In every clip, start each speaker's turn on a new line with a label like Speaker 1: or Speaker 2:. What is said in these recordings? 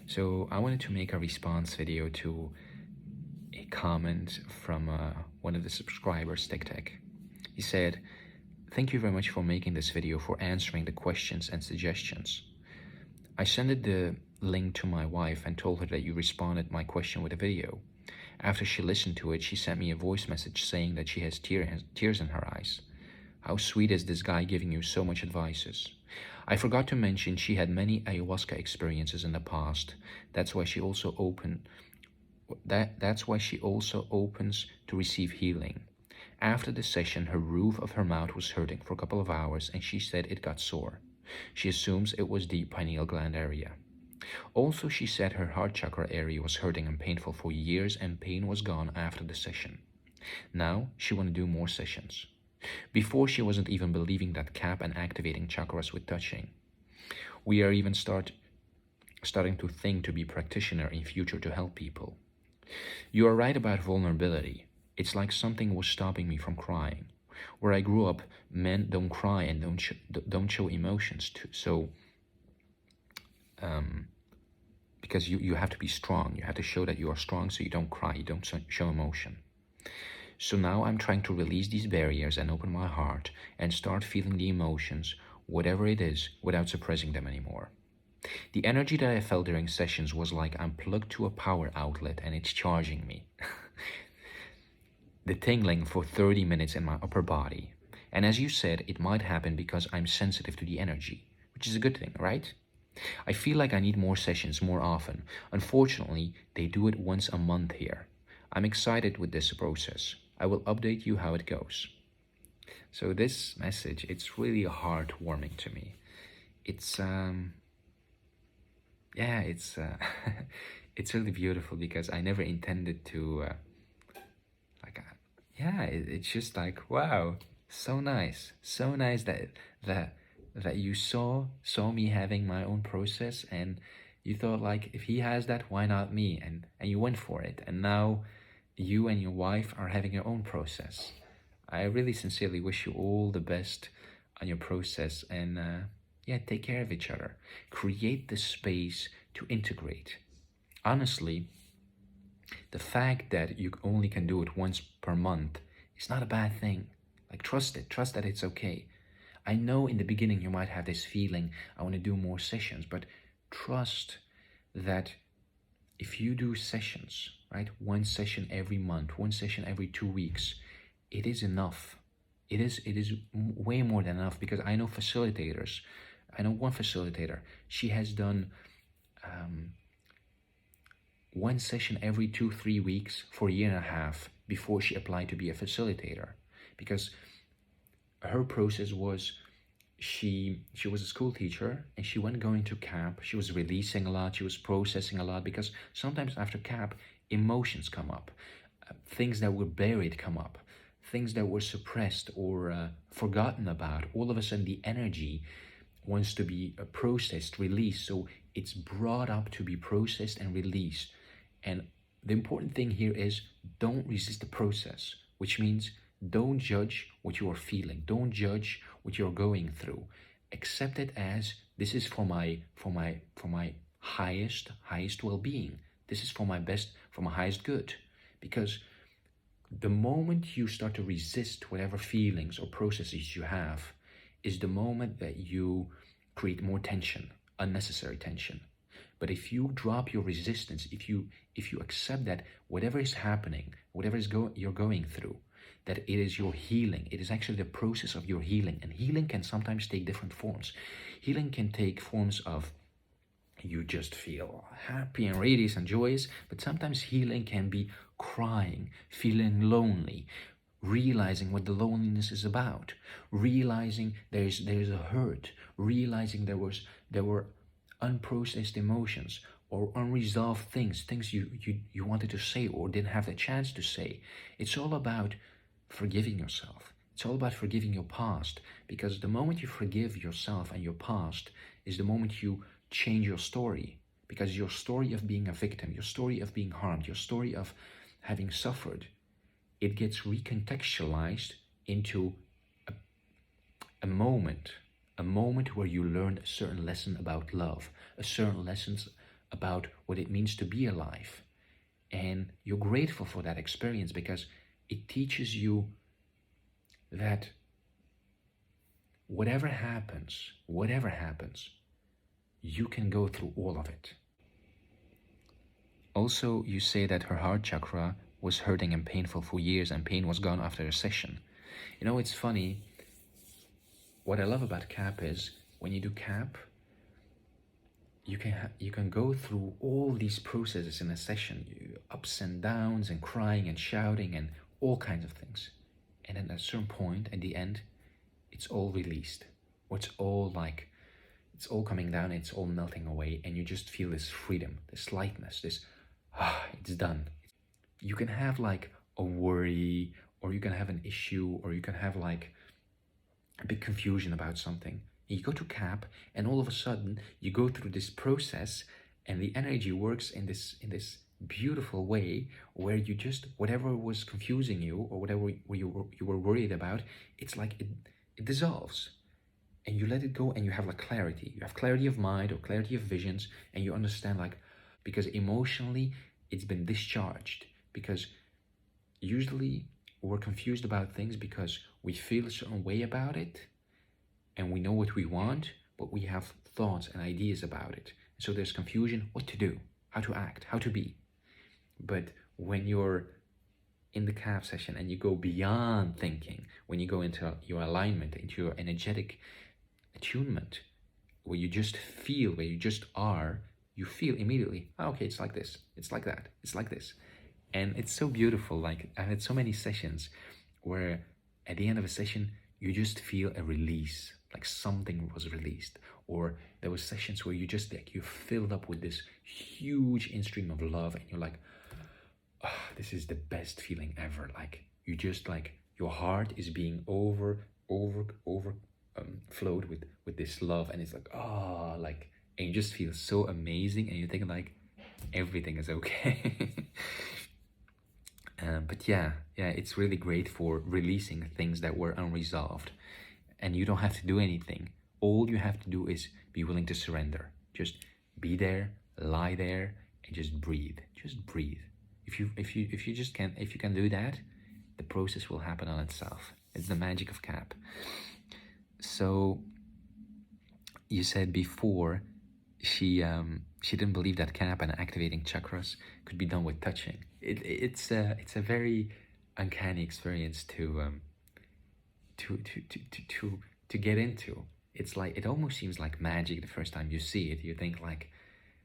Speaker 1: So I wanted to make a response video to a comment from one of the subscribers, TikTok. He said, "Thank you very much for making this video, for answering the questions and suggestions. I sent the link to my wife and told her that you responded my question with a video. After she listened to it, she sent me a voice message saying that she has tears in her eyes. How sweet is this guy giving you so much advices. I forgot to mention she had many ayahuasca experiences in the past. That's why she also opens to receive healing. After the session, her roof of her mouth was hurting for a couple of hours and she said it got sore. She assumes it was the pineal gland area. Also, she said her heart chakra area was hurting and painful for years and pain was gone after the session. Now, she want to do more sessions. Before, she wasn't even believing that cap and activating chakras with touching. We are even starting to think to be practitioner in future to help people. You are right about vulnerability. It's like something was stopping me from crying. Where I grew up, men don't cry and don't show emotions too. So, because you have to be strong. You have to show that you are strong so you don't cry, you don't show emotion. So now I'm trying to release these barriers and open my heart and start feeling the emotions, whatever it is, without suppressing them anymore. The energy that I felt during sessions was like I'm plugged to a power outlet and it's charging me. The tingling for 30 minutes in my upper body. And as you said, it might happen because I'm sensitive to the energy, which is a good thing, right? I feel like I need more sessions more often. Unfortunately, they do it once a month here. I'm excited with this process. I will update you how it goes." So this message, it's really heartwarming to me. It's it's really beautiful because I never intended to it's just like, wow, so nice that you saw me having my own process and you thought like, if he has that, why not me? And you went for it, and now you and your wife are having your own process. I really sincerely wish you all the best on your process, and take care of each other. Create the space to integrate. Honestly, the fact that you only can do it once per month is not a bad thing. Like, trust that it's okay. I know in the beginning you might have this feeling, I want to do more sessions, but trust that if you do sessions, right, one session every month, one session every 2 weeks, it is enough. It is way more than enough, because I know facilitators. I know one facilitator. She has done one session every 2-3 weeks for a year and a half before she applied to be a facilitator, because her process was she was a school teacher and she went going to camp. She was releasing a lot, she was processing a lot, because sometimes after camp emotions come up, things that were buried come up, things that were suppressed or forgotten about. All of a sudden the energy wants to be processed, released, so it's brought up to be processed and released. And the important thing here is, don't resist the process, which means don't judge what you are feeling. Don't judge what you're going through. Accept it as, this is for my highest well-being. This is for my best, for my highest good. Because the moment you start to resist whatever feelings or processes you have is the moment that you create more tension, unnecessary tension. But if you drop your resistance, if you accept that whatever is happening, whatever you're going through, that it is your healing. It is actually the process of your healing. And healing can sometimes take different forms. Healing can take forms of you just feel happy and radiant and joyous, but sometimes healing can be crying, feeling lonely, realizing what the loneliness is about, realizing there's a hurt, realizing there were unprocessed emotions or unresolved things you wanted to say or didn't have the chance to say. It's all about forgiving yourself. It's all about forgiving your past, because the moment you forgive yourself and your past is the moment you change your story. Because your story of being a victim, your story of being harmed, your story of having suffered, it gets recontextualized into a moment where you learned a certain lesson about love, a certain lesson about what it means to be alive. And you're grateful for that experience because it teaches you that whatever happens, you can go through all of it. Also, you say that her heart chakra was hurting and painful for years, and pain was gone after a session. You know, it's funny. What I love about CAP is when you do CAP, you can go through all these processes in a session, ups and downs and crying and shouting and all kinds of things. And at a certain point, at the end, it's all released. Or it's all coming down, it's all melting away, and you just feel this freedom, this lightness, this, it's done. You can have like a worry, or you can have an issue, or you can have like a big confusion about something. And you go to CAP, and all of a sudden you go through this process, and the energy works in this beautiful way where you just, whatever was confusing you or whatever you were worried about, it's like it dissolves. And you let it go, and you have like clarity. You have clarity of mind or clarity of visions, and you understand, like, because emotionally it's been discharged. Because usually we're confused about things because we feel a certain way about it, and we know what we want, but we have thoughts and ideas about it. So there's confusion, what to do, how to act, how to be. But when you're in the CAP session and you go beyond thinking, when you go into your alignment, into your energetic attunement, where you just feel, where you just are, you feel immediately, okay, it's like this, it's like that, it's like this. And it's so beautiful. Like, I had so many sessions where at the end of a session, you just feel a release, like something was released. Or there were sessions where you just, like, you're filled up with this huge in-stream of love, and you're like, this is the best feeling ever. Like, you just, like, your heart is being flowed with this love, and it's like, like, and you just feel so amazing, and you think like everything is okay. But yeah, it's really great for releasing things that were unresolved, and you don't have to do anything. All you have to do is be willing to surrender. Just be there, lie there, and just breathe. Just breathe. If you can do that, the process will happen on itself. It's the magic of CAP. So you said before she didn't believe that CAP and activating chakras could be done with touching. It's a very uncanny experience to get into. It's like, it almost seems like magic the first time you see it. You think like,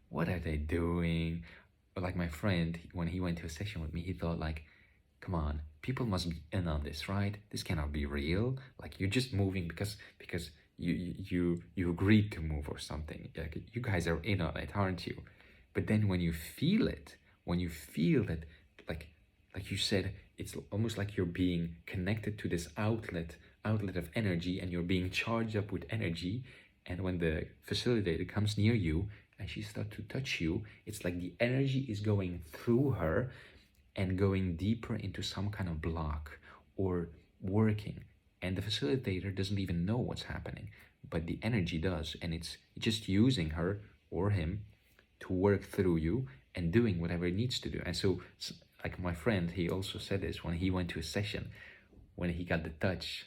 Speaker 1: what are they doing? But like my friend, when he went to a session with me, he thought like, come on, people must be in on this, right? This cannot be real. Like, you're just moving because you agreed to move or something. Like, you guys are in on it, aren't you? But then when you feel it, that, like you said, it's almost like you're being connected to this outlet of energy, and you're being charged up with energy. And when the facilitator comes near you and she starts to touch you, it's like the energy is going through her and going deeper into some kind of block or working. And the facilitator doesn't even know what's happening, but the energy does. And it's just using her or him to work through you and doing whatever it needs to do. And so, like my friend, he also said this when he went to a session, when he got the touch,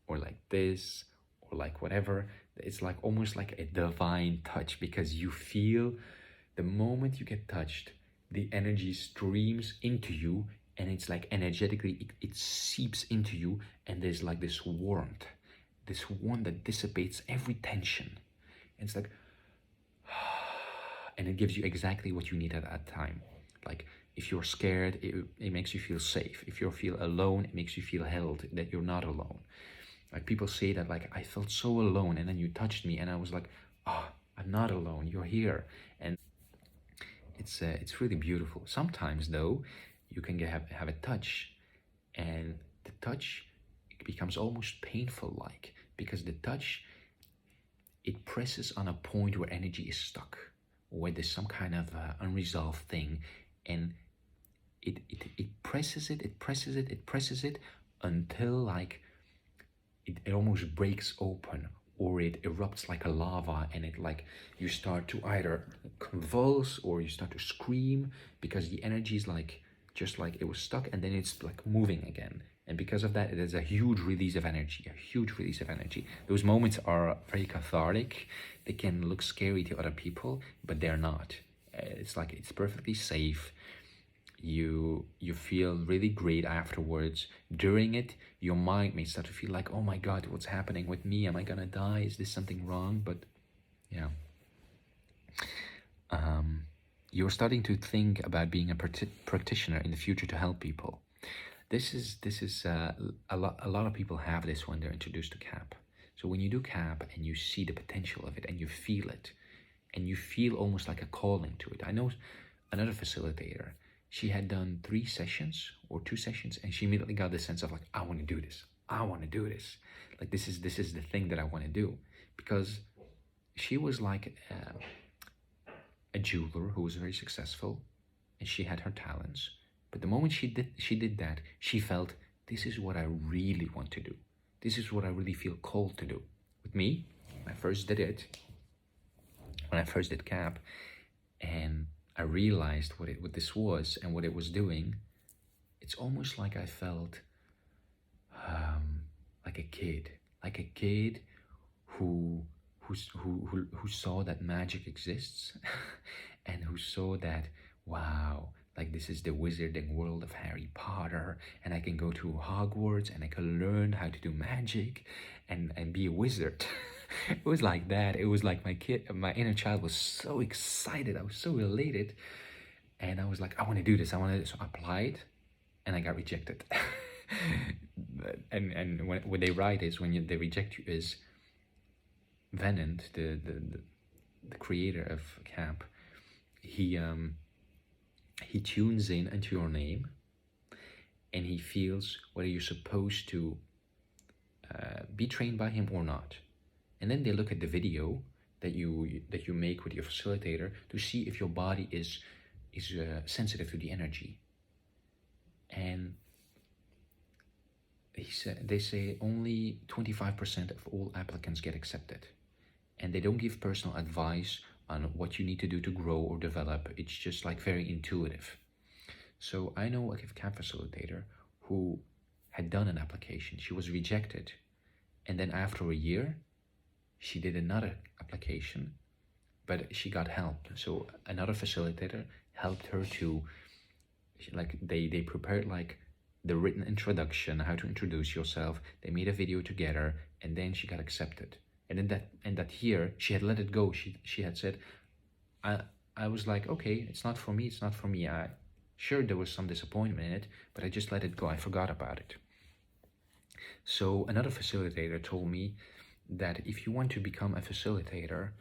Speaker 1: or like this, or like whatever, it's like almost like a divine touch, because you feel the moment you get touched, the energy streams into you, and it's like energetically, it seeps into you, and there's like this warmth that dissipates every tension. And it's like, and it gives you exactly what you need at that time. Like, if you're scared, it makes you feel safe. If you feel alone, it makes you feel held, that you're not alone. Like, people say that, like, I felt so alone, and then you touched me, and I was like, I'm not alone, you're here. And it's really beautiful. Sometimes though, you can have a touch, and the touch, it becomes almost painful, like, because the touch, it presses on a point where energy is stuck, where there's some kind of unresolved thing, and it presses it until like it almost breaks open, or it erupts like a lava, and it like you start to either convulse or you start to scream because the energy is like just like it was stuck, and then it's like moving again. And because of that, there's a huge release of energy, a huge release of energy. Those moments are very cathartic. They can look scary to other people, but they're not. It's like it's perfectly safe. You feel really great afterwards. During it, your mind may start to feel like, oh my God, what's happening with me? Am I gonna die? Is this something wrong? But yeah. You're starting to think about being a practitioner in the future to help people. This is a lot of people have this when they're introduced to CAP. So when you do CAP and you see the potential of it and you feel it, and you feel almost like a calling to it. I know another facilitator. She had done 3 sessions or 2 sessions, and she immediately got the sense of like, I want to do this. I want to do this. Like this is the thing that I want to do, because she was like a jeweler who was very successful, and she had her talents. But the moment she did that, she felt, this is what I really want to do. This is what I really feel called to do. With me, when I first did it, when I first did CAP, and I realized what this was and what it was doing, it's almost like I felt like a kid who saw that magic exists and who saw that, wow, like this is the wizarding world of Harry Potter, and I can go to Hogwarts and I can learn how to do magic and be a wizard. It was like that. It was like my inner child was so excited. I was so elated, and I was like, I want to do this. I want to. So I applied, and I got rejected. and when they write is when they reject you is Venant, the creator of CAP. He tunes in into your name, and he feels whether you're supposed to be trained by him or not. And then they look at the video that you make with your facilitator to see if your body is sensitive to the energy. And they say only 25% of all applicants get accepted, and they don't give personal advice on what you need to do to grow or develop. It's just like very intuitive. So I know a CAP facilitator who had done an application. She was rejected, and then after a year, she did another application, but she got help. So another facilitator helped her to, like, they prepared like the written introduction, how to introduce yourself. They made a video together, and then she got accepted. And in that year, she had let it go. She had said, I was like, okay, it's not for me. It's not for me. Sure, there was some disappointment in it, but I just let it go. I forgot about it. So another facilitator told me that if you want to become a facilitator,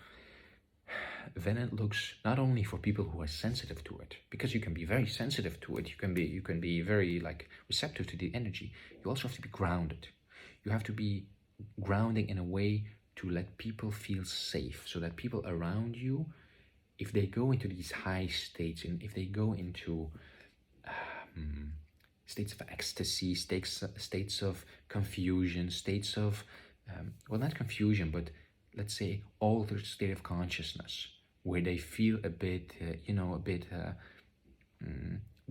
Speaker 1: then it looks not only for people who are sensitive to it, because you can be very sensitive to it, you can be very like receptive to the energy. You also have to be grounded. You have to be grounding in a way to let people feel safe, so that people around you, if they go into these high states, and if they go into states of ecstasy, states of confusion, states of well, not confusion, but let's say altered state of consciousness, where they feel a bit,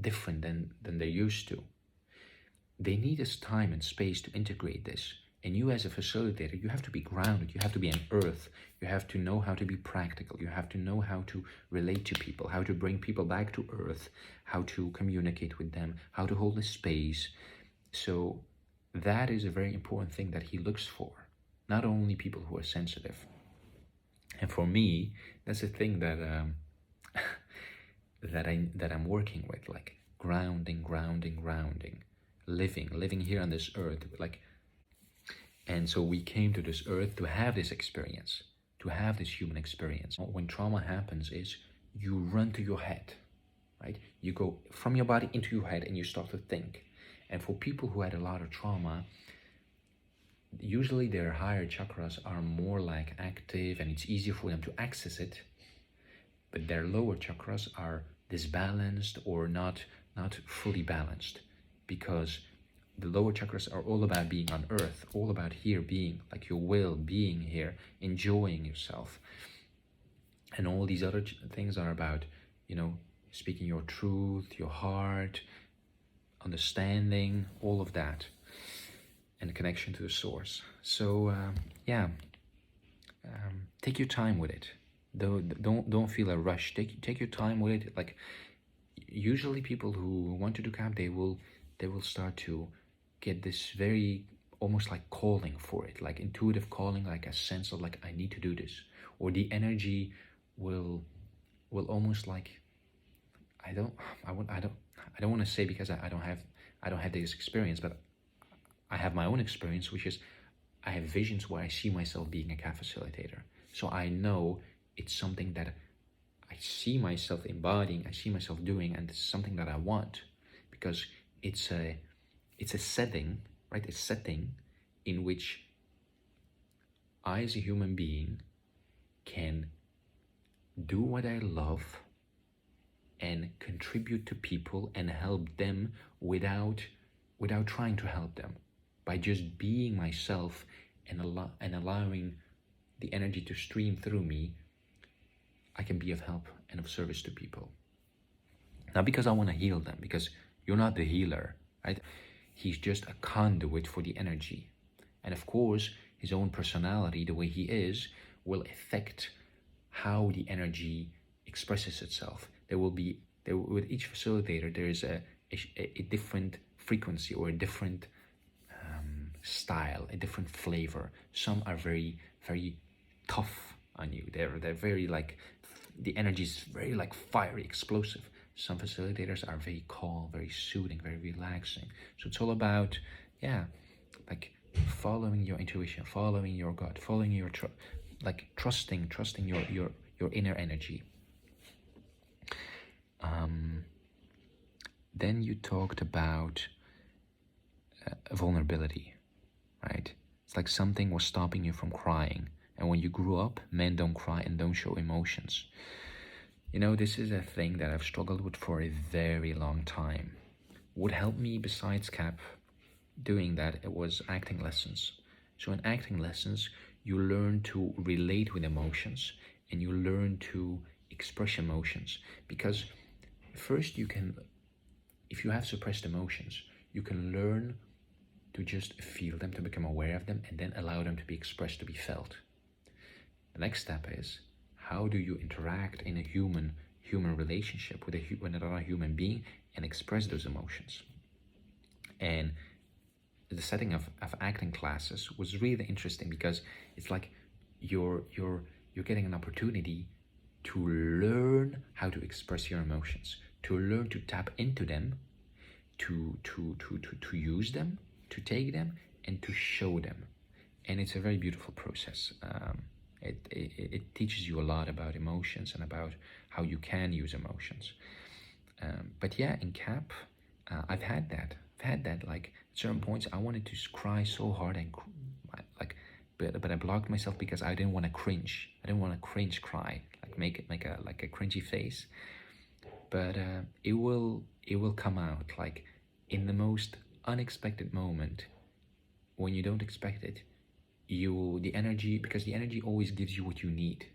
Speaker 1: different than they're used to. They need this time and space to integrate this. And you as a facilitator, you have to be grounded, you have to be an earth, you have to know how to be practical, you have to know how to relate to people, how to bring people back to earth, how to communicate with them, how to hold a space. So that is a very important thing that he looks for, not only people who are sensitive. And for me, that's a thing that that I'm working with, like grounding, living here on this earth, like. And so we came to this earth to have this experience, to have this human experience. When trauma happens is you run to your head, right? You go from your body into your head and you start to think. And for people who had a lot of trauma, usually their higher chakras are more like active and it's easier for them to access it. But their lower chakras are disbalanced or not fully balanced, because the lower chakras are all about being on earth, all about here being, like your will, being here, enjoying yourself. And all these other things are about, you know, speaking your truth, your heart, understanding, all of that, and the connection to the source. So take your time with it. Don't feel a rush. Take your time with it. Like, usually people who want to do camp, they will start to get this very almost like calling for it, like intuitive calling, like a sense of like, I need to do this, or the energy will almost like, I don't want to say, because I don't have this experience, but I have my own experience, which is I have visions where I see myself being a cat facilitator. So I know it's something that I see myself embodying, I see myself doing, and it's something that I want, because it's a setting, right? A setting in which I, as a human being, can do what I love and contribute to people and help them without trying to help them, by just being myself and allowing the energy to stream through me. I can be of help and of service to people. Not because I want to heal them, because you're not the healer, right? He's just a conduit for the energy. And of course, his own personality, the way he is, will affect how the energy expresses itself. With each facilitator, there is a different frequency, or a different style, a different flavor. Some are very, very tough on you. They're very like, the energy is very like fiery, explosive. Some facilitators are very calm, very soothing, very relaxing. So it's all about, like following your intuition, following your gut, following your trusting your inner energy. Then you talked about vulnerability, right? It's like something was stopping you from crying. And when you grew up, men don't cry and don't show emotions. You know, this is a thing that I've struggled with for a very long time. What helped me besides CAP doing that, it was acting lessons. So in acting lessons, you learn to relate with emotions, and you learn to express emotions. Because first you can, if you have suppressed emotions, you can learn to just feel them, to become aware of them, and then allow them to be expressed, to be felt. The next step is, how do you interact in a human relationship with another human being and express those emotions? And the setting of acting classes was really interesting, because it's like you're getting an opportunity to learn how to express your emotions, to learn to tap into them, to use them, to take them, and to show them. And it's a very beautiful process. It teaches you a lot about emotions and about how you can use emotions. But yeah, in CAP, I've had that. Like at certain points, I wanted to cry so hard and but I blocked myself because I didn't want to cringe. I didn't want to cringe cry, like make it like a cringy face. But it will come out like in the most unexpected moment, when you don't expect it. The energy always gives you what you need.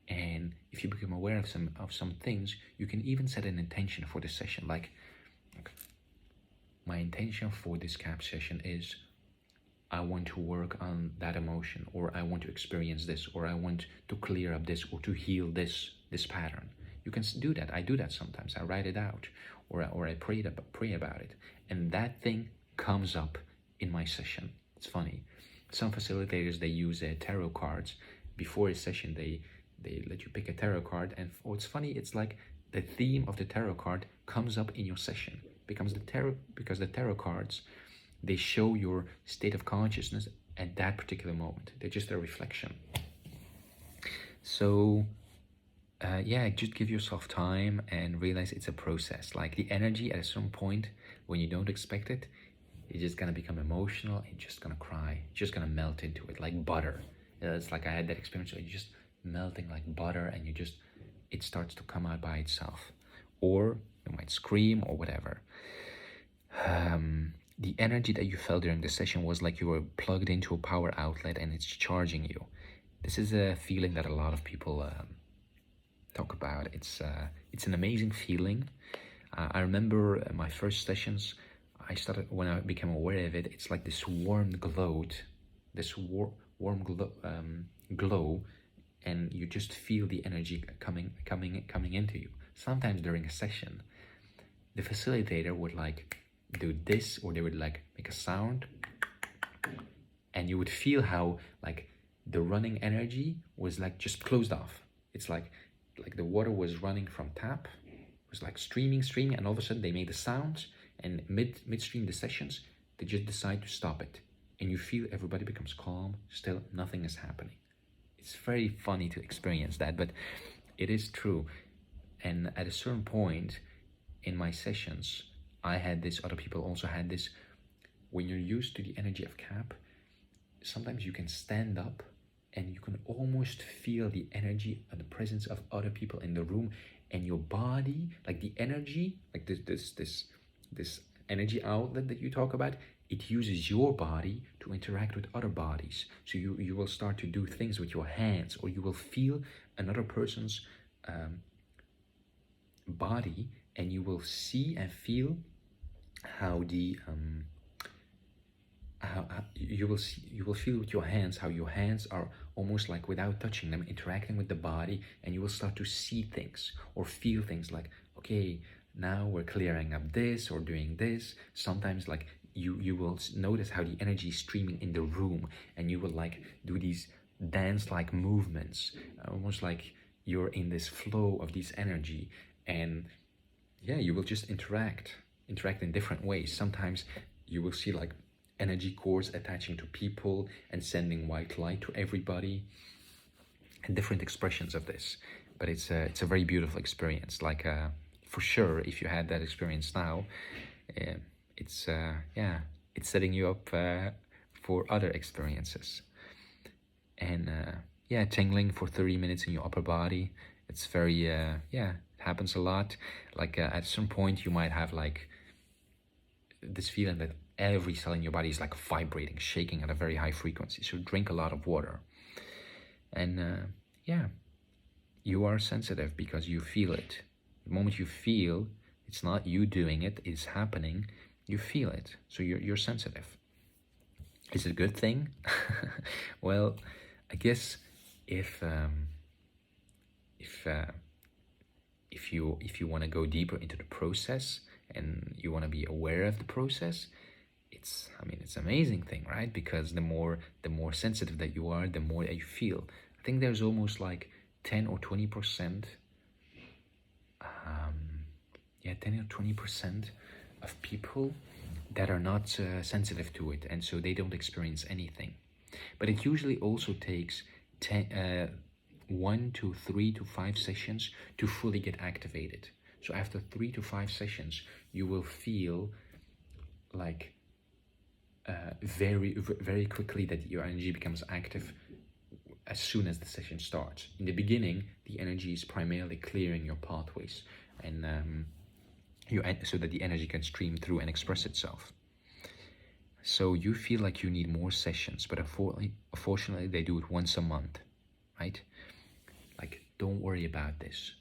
Speaker 1: And if you become aware of some things, you can even set an intention for the session. Like, my intention for this CAP session is, I want to work on that emotion, or I want to experience this, or I want to clear up this, or to heal this pattern. You can do that. I do that sometimes. I write it out, or I pray about it, and that thing comes up in my session. It's funny. Some facilitators, they use tarot cards before a session. They let you pick a tarot card, and it's funny. It's like the theme of the tarot card comes up in your session. Because the tarot cards, they show your state of consciousness at that particular moment. They're just a reflection. So just give yourself time and realize it's a process. Like the energy at some point, when you don't expect it, you're just gonna become emotional, and you're just gonna cry, you're just gonna melt into it like butter. It's like I had that experience where you're just melting like butter, and it starts to come out by itself. Or you might scream or whatever. the energy that you felt during the session was like you were plugged into a power outlet and it's charging you. This is a feeling that a lot of people talk about. It's an amazing feeling. I remember my first sessions. When I became aware of it. It's like this warm glow, glow, and you just feel the energy coming into you. Sometimes during a session, the facilitator would like do this, or they would like make a sound, and you would feel how like the running energy was like just closed off. It's like the water was running from tap, it was like streaming, and all of a sudden they made the sounds, and midstream the sessions, they just decide to stop it, and you feel everybody becomes calm, still nothing is happening. It's very funny to experience that, but it is true. And at a certain point in my sessions, I had this, other people also had this. When you're used to the energy of CAP, sometimes you can stand up and you can almost feel the energy and the presence of other people in the room, and your body, like the energy, like this energy outlet that you talk about, it uses your body to interact with other bodies. So you will start to do things with your hands, or you will feel another person's body, and you will see and feel how the you will feel with your hands how your hands are almost like, without touching them, interacting with the body, and you will start to see things or feel things like, okay, now we're clearing up this or doing this. Sometimes like you will notice how the energy is streaming in the room, and you will like do these dance-like movements, almost like you're in this flow of this energy. And yeah, you will just interact in different ways. Sometimes you will see like energy cords attaching to people and sending white light to everybody, and different expressions of this. But it's a very beautiful experience. Like for sure, if you had that experience now, it's setting you up for other experiences. And yeah, tingling for 30 minutes in your upper body. It's very it happens a lot. Like at some point you might have like this feeling that every cell in your body is like vibrating, shaking at a very high frequency. So drink a lot of water. And you are sensitive because you feel it. The moment you feel, it's not you doing it, it's happening, you feel it. So you're sensitive. Is it a good thing? Well, I guess if you want to go deeper into the process and you want to be aware of the process, it's an amazing thing, right? Because the more sensitive that you are, the more that you feel. I think there's almost like 10 or 20%, 10 or 20% of people that are not sensitive to it, and so they don't experience anything. But it usually also takes 1 to 3 to 5 sessions to fully get activated. So after 3 to 5 sessions, you will feel like very, very quickly that your energy becomes active as soon as the session starts. In the beginning, the energy is primarily clearing your pathways, and so that the energy can stream through and express itself. So you feel like you need more sessions, but unfortunately they do it once a month, right? Like, don't worry about this.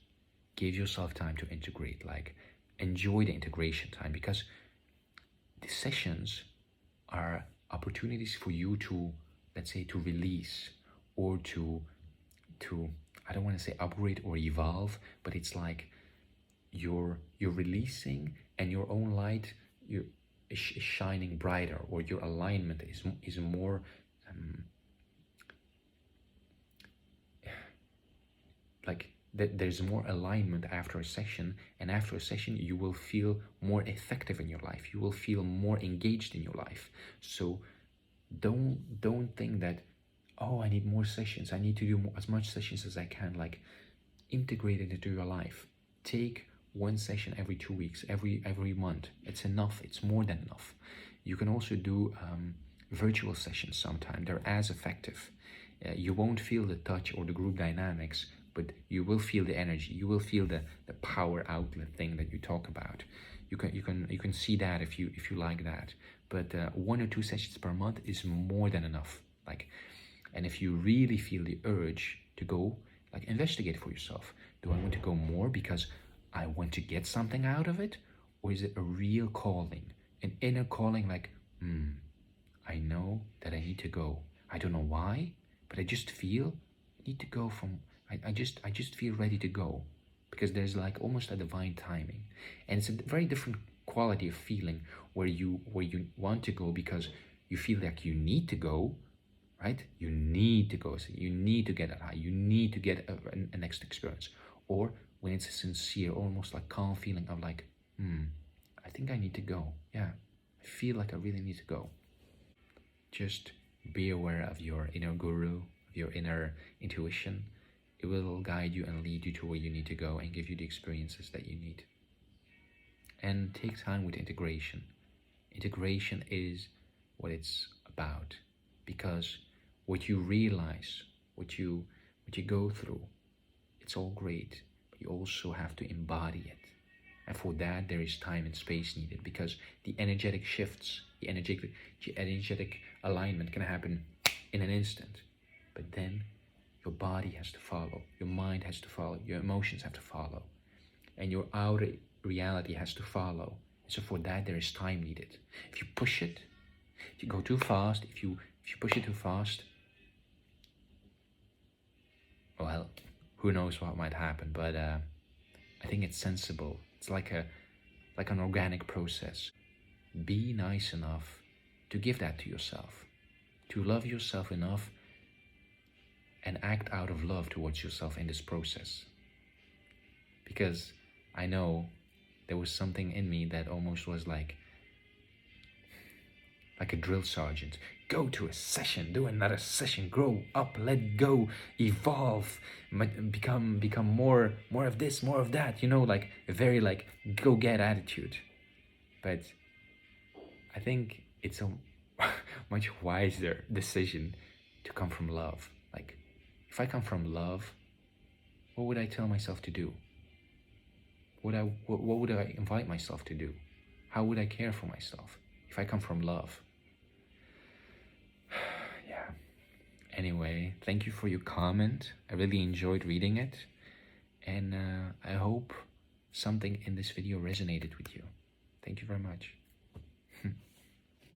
Speaker 1: Give yourself time to integrate. Like, enjoy the integration time, because the sessions are opportunities for you to, let's say, to release, or to I don't want to say upgrade or evolve, but it's like you're releasing, and your own light is shining brighter, or your alignment is more like there's more alignment after a session, and after a session you will feel more effective in your life, you will feel more engaged in your life. So don't think that, oh, I need more sessions, I need to do as much sessions as I can. Like, integrate it into your life. Take one session every 2 weeks, every month. It's enough. It's more than enough. You can also do virtual sessions sometime. They're as effective. You won't feel the touch or the group dynamics, but you will feel the energy. You will feel the power outlet thing that you talk about. you can see that if you like that. But 1 or 2 sessions per month is more than enough. Like, and if you really feel the urge to go, like, investigate for yourself. Do I want to go more because I want to get something out of it, or is it a real calling, an inner calling? Like, I know that I need to go. I don't know why, but I just feel I need to go from. I just feel ready to go, because there's like almost a divine timing, and it's a very different quality of feeling where you want to go because you feel like you need to go, right? You need to go. So you need to get that high. You need to get a next experience, or when it's a sincere, almost like calm feeling of like, I think I need to go. Yeah, I feel like I really need to go. Just be aware of your inner guru, of your inner intuition. It will guide you and lead you to where you need to go and give you the experiences that you need. And take time with integration. Integration is what it's about, because what you realize, what you go through, it's all great, but you also have to embody it. And for that, there is time and space needed, because the energetic shifts, the energetic alignment can happen in an instant. But then your body has to follow, your mind has to follow, your emotions have to follow, and your outer reality has to follow. So for that, there is time needed. If you push it, if you go too fast, if you push it too fast, well, who knows what might happen. But I think it's sensible. It's like an organic process. Be nice enough to give that to yourself, to love yourself enough and act out of love towards yourself in this process. Because I know there was something in me that almost was like a drill sergeant. Go to a session, do another session, grow up, let go, evolve, become more of this, more of that, like a very like go get attitude. But I think it's a much wiser decision to come from love. Like, if I come from love, what would I tell myself to do? What would I invite myself to do? How would I care for myself if I come from love? Yeah. Anyway, thank you for your comment. I really enjoyed reading it. And I hope something in this video resonated with you. Thank you very much.